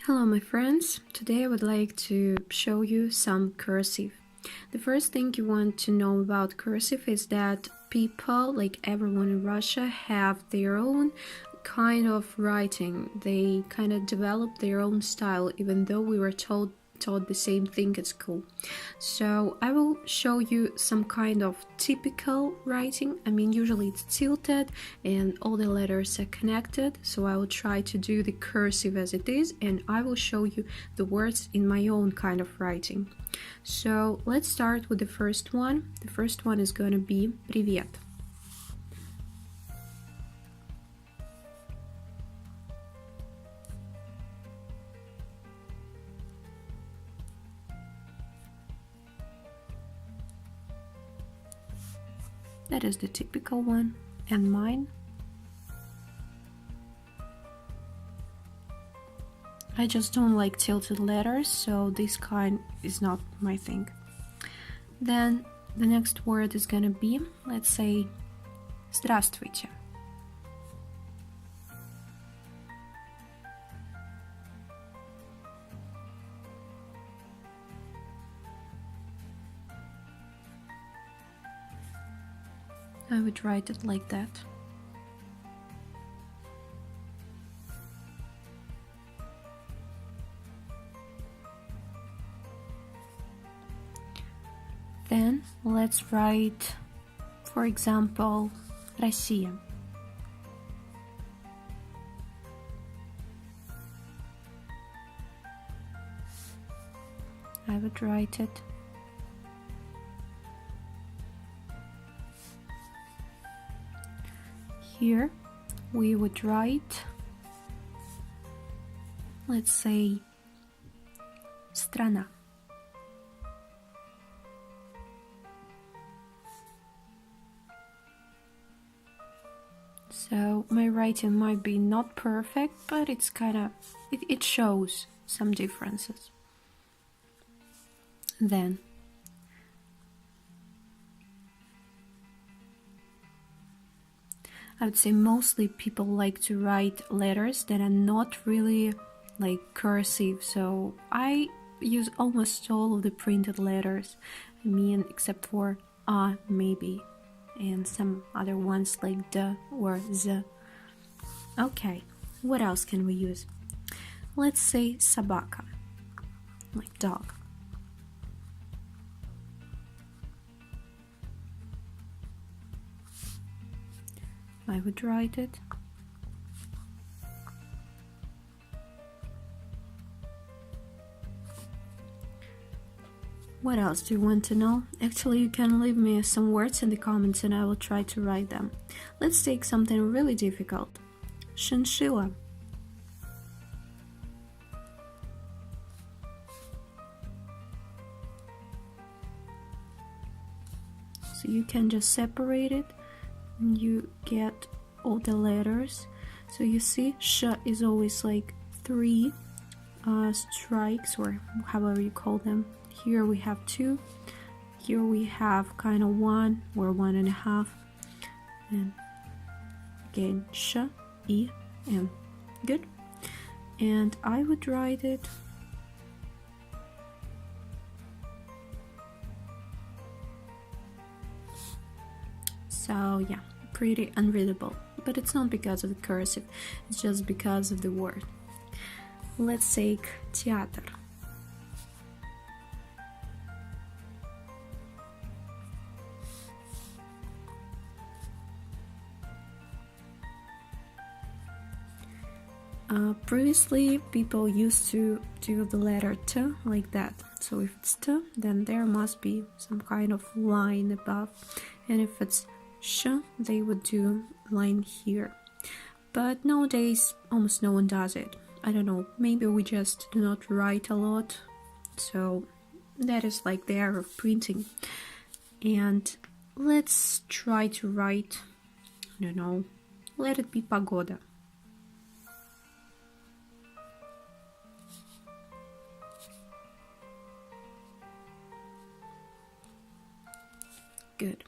Hello my friends, today I would like to show you some cursive. The first thing you want to know about cursive is that people, like everyone in Russia, have their own kind of writing. They kind of develop their own style, even though we were taught the same thing at school. So I will show you some kind of typical writing. I mean, usually it's tilted and all the letters are connected, so I will try to do the cursive as it is, and I will show you the words in my own kind of writing. So let's start with the first one. The first one is going to be Привет. That is the typical one, and mine. I just don't like tilted letters, so this kind is not my thing. Then the next word is gonna be, let's say, Здравствуйте. I would write it like that. Then let's write, for example, Россия. I would write it. Here we would write, let's say, страна. So my writing might be not perfect, but it's kind of, it shows some differences. Then I would say mostly people like to write letters that are not really like cursive, so I use almost all of the printed letters. I mean, except for A maybe, and some other ones like D or Z. Okay, what else can we use? Let's say собака, like dog. I would write it. What else do you want to know? Actually, you can leave me some words in the comments and I will try to write them. Let's take something really difficult. Шиншилла. So you can just separate it and you get all the letters. So you see, sh is always like 3 strikes, or however you call them. Here we have 2. Here we have kind of 1 or 1.5. And again, sh, I, M. Good. And I would write it so yeah, pretty unreadable, but it's not because of the cursive, it's just because of the word. Let's take театр. Previously, people used to do the letter T like that. So if it's T, then there must be some kind of line above. And if it's Sh, they would do line here. But nowadays, almost no one does it. I don't know, maybe we just do not write a lot. So that is like the era of printing. And let's try to write, I don't know, let it be Pagoda. Good.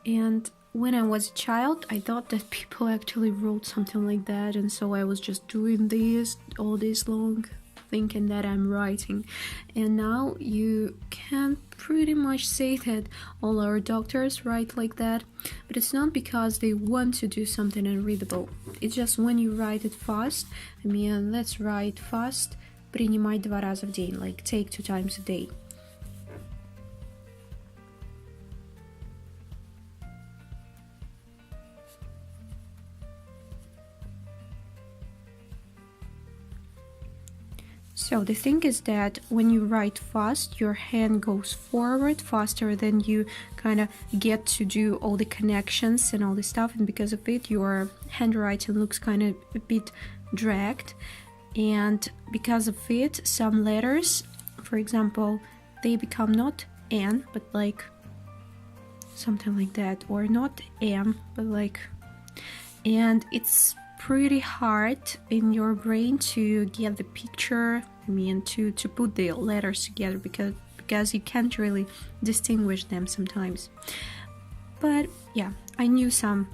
And when I was a child, I thought that people actually wrote something like that, and so I was just doing this all this long. thinking that I'm writing. And now you can pretty much say that all our doctors write like that, but it's not because they want to do something unreadable. It's just when you write it fast. I mean, let's write fast. Принимай 2 раза в день, like take 2 times a day. So the thing is that when you write fast, your hand goes forward faster than you kind of get to do all the connections and all the stuff, and because of it, your handwriting looks kind of a bit dragged. And because of it, some letters, for example, they become not N, but like something like that, or not M, but like, and it's pretty hard in your brain to get the picture, I mean, to put the letters together, because you can't really distinguish them sometimes. But yeah, I knew some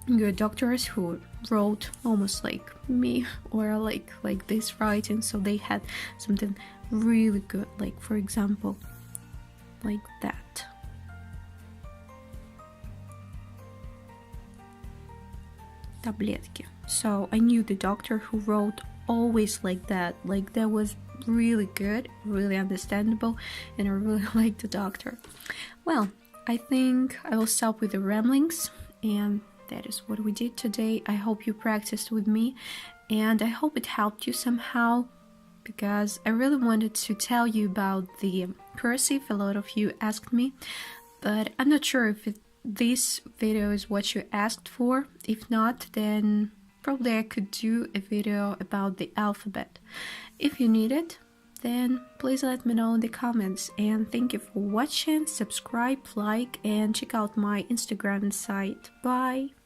good doctors who wrote almost like me, or like this writing, so they had something really good, like for example like that. Таблетки. So I knew the doctor who wrote always like that was really good, really understandable, and I really liked the doctor. Well, I think I will stop with the ramblings, and that is what we did today. I hope you practiced with me, and I hope it helped you somehow, because I really wanted to tell you about the cursive. A lot of you asked me, but I'm not sure if this video is what you asked for. If not, then probably I could do a video about the alphabet. If you need it, then please let me know in the comments. And thank you for watching. Subscribe, like, and check out my Instagram site. Bye!